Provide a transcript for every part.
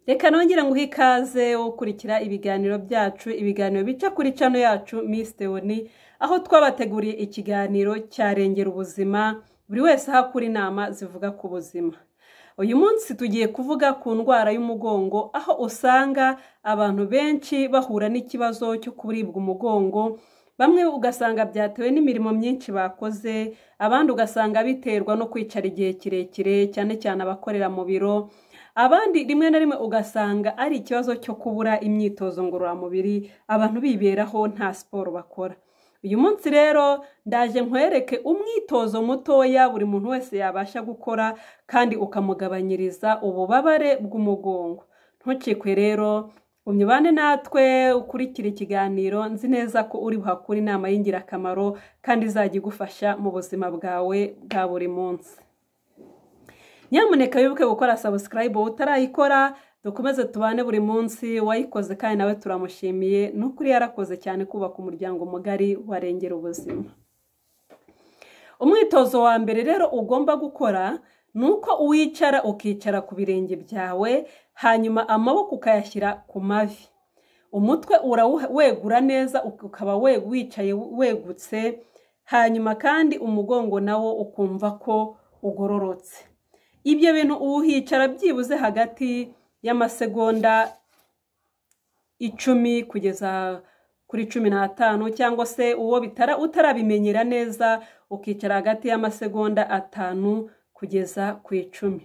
Reka nongera nguhe ikaze ukurikira ibiganiro byacu, ibiganiro bica kuri channel yacu Miss Theoni, aho twabateguriye ikiganiro cyarengera ubuzima, buri wese hakuri inama zivuga ku buzima. Uyu munsi tugiye kuvuga ku ndwara y'umugongo, aho usanga abantu benshi bahura n'ikibazo cyo kuribwa umugongo. Bamwe ugasanga byatewe n'imirimo myinshi bakoze, abandi ugasanga biterwa no kwicara igihe kirekire, cyane cyane abakorera mu biro. Abandi rimwe na rimwe ugasanga ari ikibazo cyo kubura imyitozo ngororamubiri, abantu biberaho nta siporo bakora. Uyu munsi rero ndaje nkwereke umwitozo mutoya buri muntu wese yabasha gukora kandi ukamugabanyiriza ububabare bw'umugongo. Ntucikwe rero, umyibane natwe ukurikira ikiganiro, nzi neza ko uri buhakura inama y'ingirakamaro kandi izajya igufasha mu buzima bwawe bwa buri munsi. Nyamuneka wibuke gukora subscribe utarayikora, dukomeze tubane buri munsi. Wayikoze kandi nawe turamushimiye, n'ukuri yarakoze cyane kubaka umuryango mugari warengera ubuzima. Umwitozo wa mbere rero ugomba gukora nuko uwicara ukicara ku birenge byawe, hanyuma amaboko ukayashyira ku mavi. Umutwe urawegura neza ukaba wicaye wegutse, hanyuma kandi umugongo nawo ukumva ko ugororotse. Ibyo bintu uhicara byibuze hagati y'amasegonda 10 kugeza kuri 15, cyangwa se uwo utarabimenyera neza ukicara hagati y'amasegonda 5 kugeza ku 10.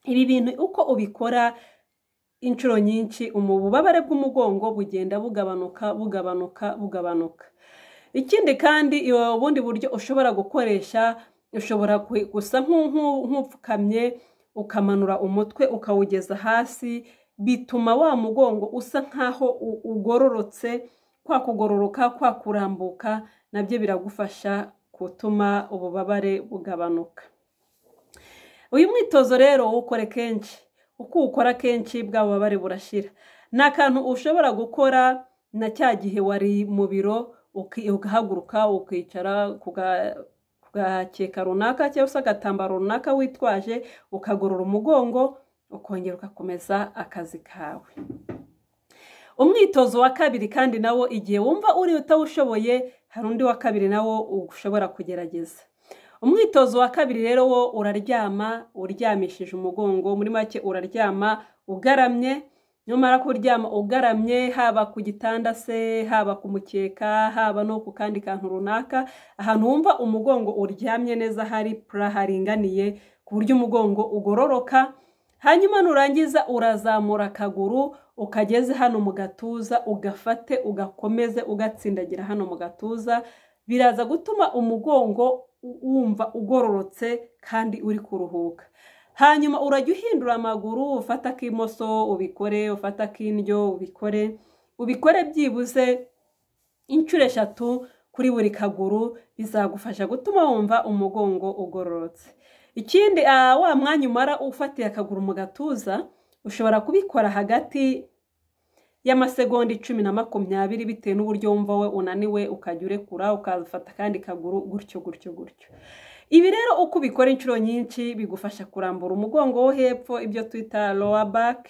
Ibi bintu uko ubikora inshuro nyinshi, ububabare bw'umugongo bugenda bugabanuka. Ikindi kandi ubundi buryo ushobora gukoresha, ushobora gusa nk'upfukamye ukamanura umutwe ukawugeza hasi, bituma wa mugongo usa nkaho ugororotse. Kwa kugororoka, kwa kurambuka nabyo biragufasha gutuma ububabare bugabanuka. Uyu mwitozo rero ukore kenshi, uko ukora kenshi bwa bubabare burashira. Ni akantu ushobora gukora na cya gihe wari mu biro ugahaguruka ukicara kugakeka runaka cyangwa se agatambaro runaka witwaje, ukagorora umugongo, ukongera ugakomeza akazi kawe. Umwitozo wa kabiri kandi nawo igihe wumva uri utawushoboye, hari undi wa kabiri nawo ushobora kugerageza. Umwitozo wa kabiri rero wo uraryama uryamishije umugongo, muri make uraryama ugaramye. Nyamara kuryama ugaramye, haba ku gitanda se, haba ku mukeka, haba no ku kandi kantu runaka, ahantu wumva umugongo uryamye neza hari pra haringaniye ku buryo umugongo ugororoka. Hanyuma nurangiza urazamura akaguru ukageze hano mu gatuza, ugafate ugakomeze ugatsindagira hano mu gatuza. Biraza gutuma umugongo wumva ugororotse kandi uri kuruhuka. Hanyuma urajya uhindura amaguru, ufata k'imoso ubikore, ufata k'indyo ubikore byibuze inshuro 3 kuri buri kaguru. Bizagufasha gutuma wumva umugongo ugororotse. Ikindi wa mwanya umara ufatiye akaguru mu gatuza, ushobora kubikora hagati y'amasegonda 10 na 20 bitewe n'uburyo wumva we unaniwe, ukajya urekura ukafata kandi kaguru gutyo. Ibi rero uko ubikora inshuro nyinshi bigufasha kurambura umugongo wo hepfo, ibyo twita lower back.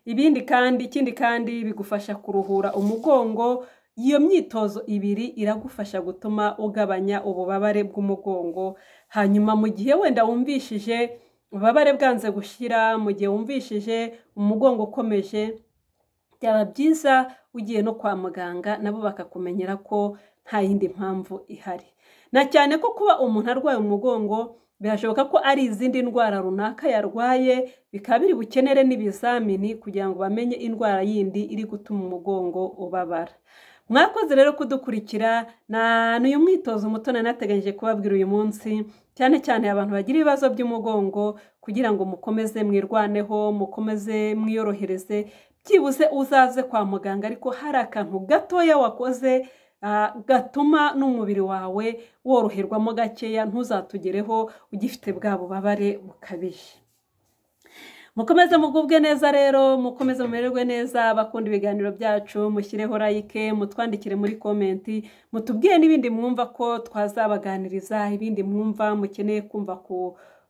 Ikindi kandi bigufasha kuruhura umugongo. Iyo myitozo ibiri iragufasha gutuma ugabanya ububabare bw'umugongo. Hanyuma mu gihe wenda wumvishije ububabare bwanze gushira, mu gihe wumvishije umugongo ukomeje, byaba byiza ugiye no kwa muganga, nabo bakakumenyera ko nta yindi mpamvu ihari. Na cyane ko kuba umuntu arwaye umugongo, birashoboka ko ari izindi ndwara runaka yarwaye, bikaba biri bukenere n'ibizamini kugira ngo bamenye indwara yindi iri gutuma umugongo ubabara. Mwakoze rero kudukurikira, n'uyu mwitozo muto nateganyije kubabwira uyu munsi, cyane cyane abantu bagira ibibazo by'umugongo, kugira ngo mukomeze mwirwaneho, mukomeze mwiyorohereze, byibuze uzaze kwa muganga ariko hari akantu gatoya wakoze gatuma n'umubiri wawe woroherwamo gakeya, ntuzatugereho ugifite bwa bubabare bukabije. Mukomeze mugubwe neza rero, mukomeze mumererwe neza. Bakunda ibiganiro byacu, mushyireho like, mutwandikire muri komenti, mutubwiye n'ibindi mwumva ko twazabaganiriza, ibindi mwumva mukeneye kumva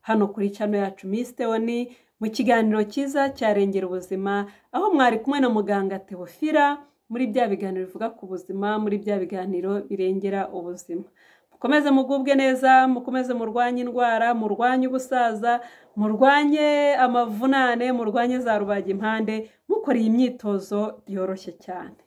hano kuri channel yacu Miss Theoni. mu kiganiro cyiza cyarengera ubuzima, aho mwari kumwe na muganga Theophila muri bya biganiro bivuga ku buzima, muri bya biganiro birengera ubuzima. Mukomeze mugubwe neza, mukomeze murwanye indwara, murwanye ubusaza, murwanye amavunane, murwanye za rubagimpande, mukora iyi myitozo yoroshye cyane.